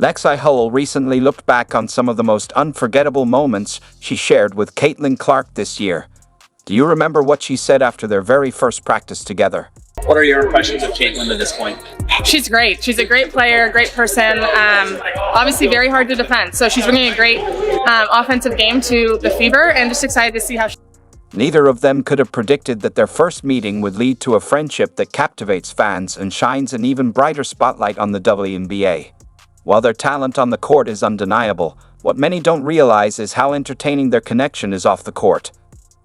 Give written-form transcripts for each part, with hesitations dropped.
Lexie Hull recently looked back on some of the most unforgettable moments she shared with Caitlin Clark this year. Do you remember what she said after their very first practice together? What are your impressions of Caitlin at this point? She's great. She's a great player, great person. Obviously very hard to defend. So she's bringing a great offensive game to the Fever, and just excited to see how Neither of them could have predicted that their first meeting would lead to a friendship that captivates fans and shines an even brighter spotlight on the WNBA. While their talent on the court is undeniable, what many don't realize is how entertaining their connection is off the court.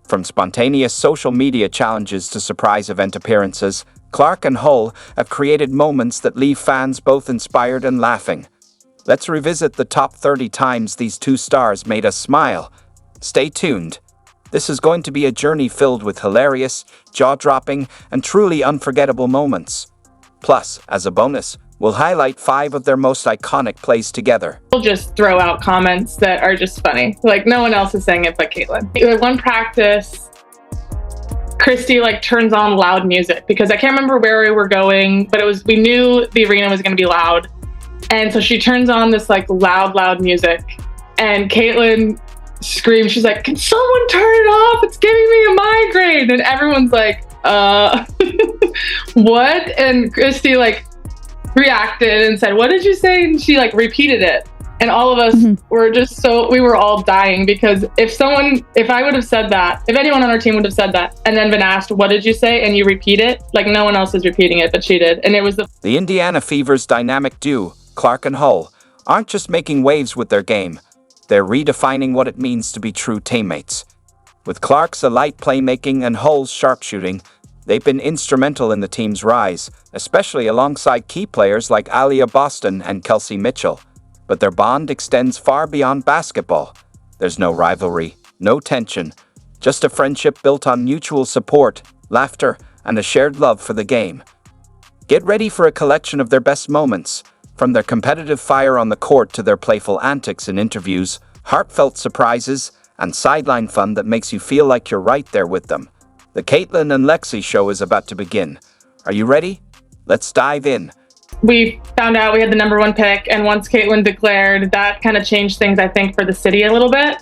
From spontaneous social media challenges to surprise event appearances, Clark and Hull have created moments that leave fans both inspired and laughing. Let's revisit the top 30 times these two stars made us smile. Stay tuned. This is going to be a journey filled with hilarious, jaw-dropping, and truly unforgettable moments. Plus, as a bonus, we'll highlight 5 of their most iconic plays together. We'll just throw out comments that are just funny. Like, no one else is saying it but Caitlin. At one practice, Christy turns on loud music because I can't remember where we were going, but we knew the arena was going to be loud. And so she turns on this loud music, and Caitlin screams. She's like, "Can someone turn it off? It's giving me a migraine." And everyone's like, what? And Christy reacted and said, "What did you say?" And she repeated it. And all of us were just we were all dying, because if I would have said that, if anyone on our team would have said that and then been asked, "What did you say?" and you repeat it, no one else is repeating it, but she did. And it was the Indiana Fever's dynamic duo, Clark and Hull, aren't just making waves with their game. They're redefining what it means to be true teammates. With Clark's elite playmaking and Hull's sharpshooting, they've been instrumental in the team's rise, especially alongside key players like Alia Boston and Kelsey Mitchell. But their bond extends far beyond basketball. There's no rivalry, no tension, just a friendship built on mutual support, laughter, and a shared love for the game. Get ready for a collection of their best moments, from their competitive fire on the court to their playful antics in interviews, heartfelt surprises, and sideline fun that makes you feel like you're right there with them. The Caitlin and Lexie show is about to begin. Are you ready? Let's dive in. We found out we had the #1 pick, and once Caitlin declared, that kind of changed things, I think, for the city a little bit.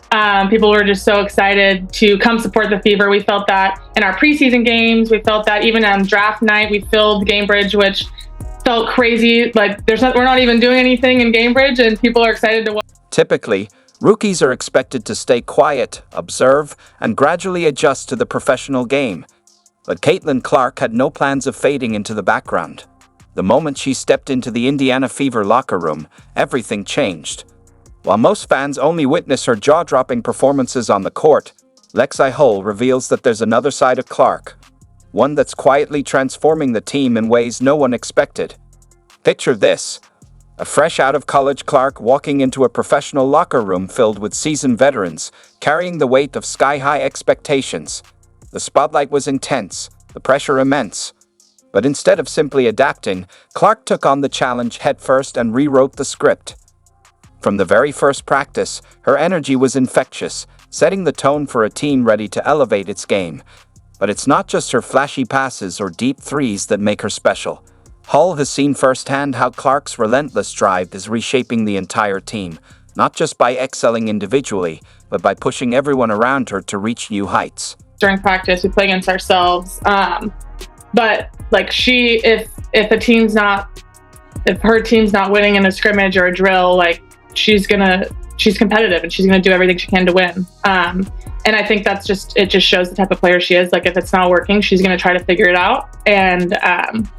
People were just so excited to come support the Fever. We felt that in our preseason games. We felt that even on draft night. We filled Gamebridge, which felt crazy. We're not even doing anything in Gamebridge, and people are excited to watch. Typically, rookies are expected to stay quiet, observe, and gradually adjust to the professional game. But Caitlin Clark had no plans of fading into the background. The moment she stepped into the Indiana Fever locker room, everything changed. While most fans only witness her jaw-dropping performances on the court, Lexie Hull reveals that there's another side of Clark, one that's quietly transforming the team in ways no one expected. Picture this: a fresh out-of-college Clark walking into a professional locker room filled with seasoned veterans, carrying the weight of sky-high expectations. The spotlight was intense, the pressure immense. But instead of simply adapting, Clark took on the challenge headfirst and rewrote the script. From the very first practice, her energy was infectious, setting the tone for a team ready to elevate its game. But it's not just her flashy passes or deep threes that make her special. Hull has seen firsthand how Clark's relentless drive is reshaping the entire team, not just by excelling individually, but by pushing everyone around her to reach new heights. During practice, we play against ourselves. But if her team's not winning in a scrimmage or a drill, she's competitive and she's gonna do everything she can to win. And I think it just shows the type of player she is. If it's not working, she's gonna try to figure it out. And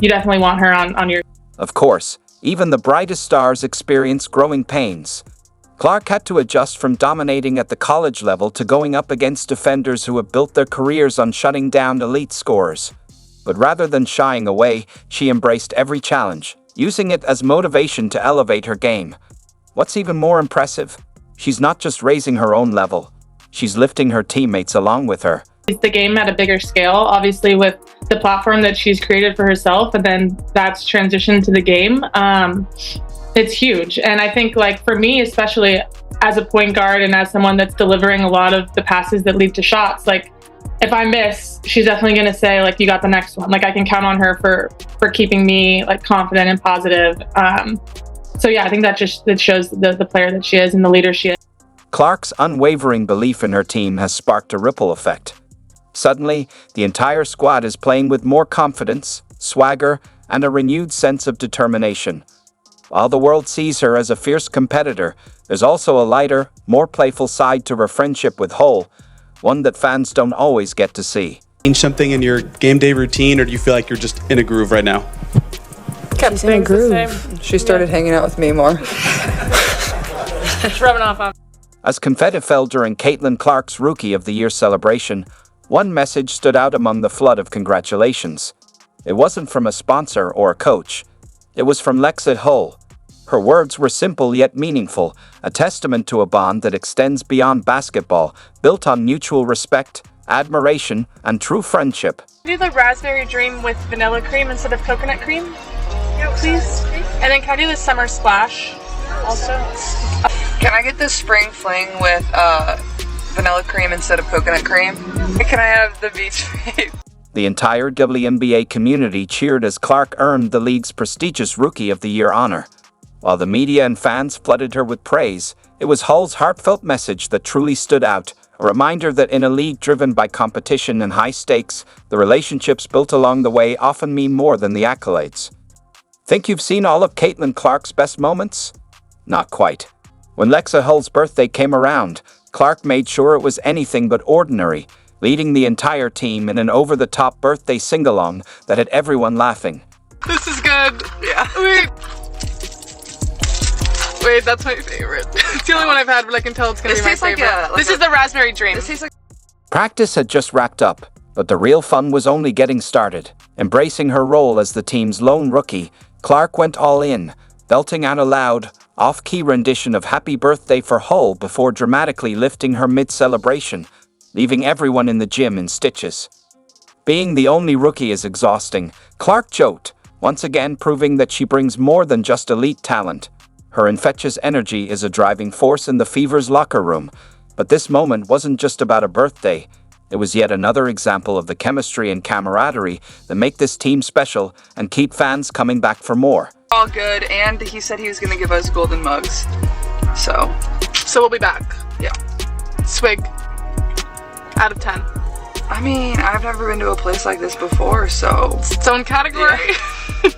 you definitely want her on your. Of course, even the brightest stars experience growing pains. Clark had to adjust from dominating at the college level to going up against defenders who have built their careers on shutting down elite scorers. But rather than shying away, she embraced every challenge, using it as motivation to elevate her game. What's even more impressive? She's not just raising her own level, she's lifting her teammates along with her. The game at a bigger scale, obviously, with the platform that she's created for herself, and then that's transitioned to the game. It's huge. And I think for me, especially as a point guard and as someone that's delivering a lot of the passes that lead to shots, if I miss, she's definitely going to say, you got the next one. I can count on her for keeping me confident and positive. So yeah, I think that shows the player that she is and the leader she is. Clark's unwavering belief in her team has sparked a ripple effect. Suddenly, the entire squad is playing with more confidence, swagger, and a renewed sense of determination. While the world sees her as a fierce competitor, there's also a lighter, more playful side to her friendship with Hull, one that fans don't always get to see. Change something in your game day routine, or do you feel like you're just in a groove right now? Kept She's in a things the groove. same. She started hanging out with me more. It's rubbing off on. As confetti fell during Caitlin Clark's Rookie of the Year celebration, one message stood out among the flood of congratulations. It wasn't from a sponsor or a coach. It was from Lexie Hull. Her words were simple yet meaningful, a testament to a bond that extends beyond basketball, built on mutual respect, admiration, and true friendship. Do the raspberry dream with vanilla cream instead of coconut cream, please? And then can I do the summer splash also? Can I get the spring fling with vanilla cream instead of coconut cream? Can I have the beach vape? The entire WNBA community cheered as Clark earned the league's prestigious Rookie of the Year honor. While the media and fans flooded her with praise, it was Hull's heartfelt message that truly stood out, a reminder that in a league driven by competition and high stakes, the relationships built along the way often mean more than the accolades. Think you've seen all of Caitlin Clark's best moments? Not quite. When Lexie Hull's birthday came around, Clark made sure it was anything but ordinary, leading the entire team in an over-the-top birthday sing-along that had everyone laughing. This is good. Yeah. Wait, that's my favorite. It's the only one I've had, but I can tell it's gonna be my favorite. This is the raspberry dream. This tastes like. Practice had just wrapped up, but the real fun was only getting started. Embracing her role as the team's lone rookie, Clark went all in, belting out a loud, off-key rendition of Happy Birthday for Hull before dramatically lifting her mid-celebration, leaving everyone in the gym in stitches. Being the only rookie is exhausting, Clark joked, once again proving that she brings more than just elite talent. Her infectious energy is a driving force in the Fever's locker room, but this moment wasn't just about a birthday. It was yet another example of the chemistry and camaraderie that make this team special and keep fans coming back for more. All good, and he said he was gonna give us golden mugs. So we'll be back. Yeah. Swig. Out of 10. I mean, I've never been to a place like this before, so It's its own category. Yeah.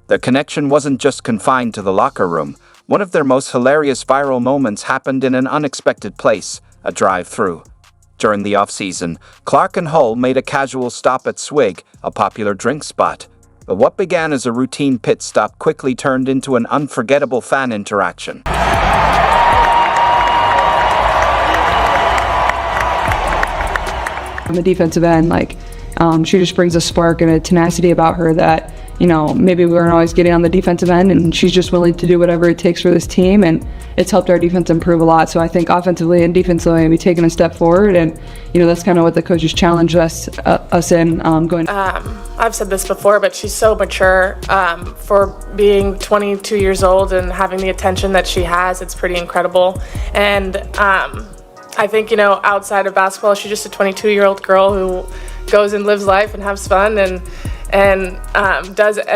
Their connection wasn't just confined to the locker room. One of their most hilarious viral moments happened in an unexpected place, a drive-thru. During the off-season, Clark and Hull made a casual stop at Swig, a popular drink spot. But what began as a routine pit stop quickly turned into an unforgettable fan interaction. On the defensive end, she just brings a spark and a tenacity about her that, maybe we weren't always getting on the defensive end, and she's just willing to do whatever it takes for this team, and it's helped our defense improve a lot. So I think offensively and defensively, we've taken a step forward, and that's kind of what the coaches challenged us in going. I've said this before, but she's so mature for being 22 years old and having the attention that she has. It's pretty incredible. And I think, outside of basketball, she's just a 22-year-old girl who goes and lives life and has fun and does everything.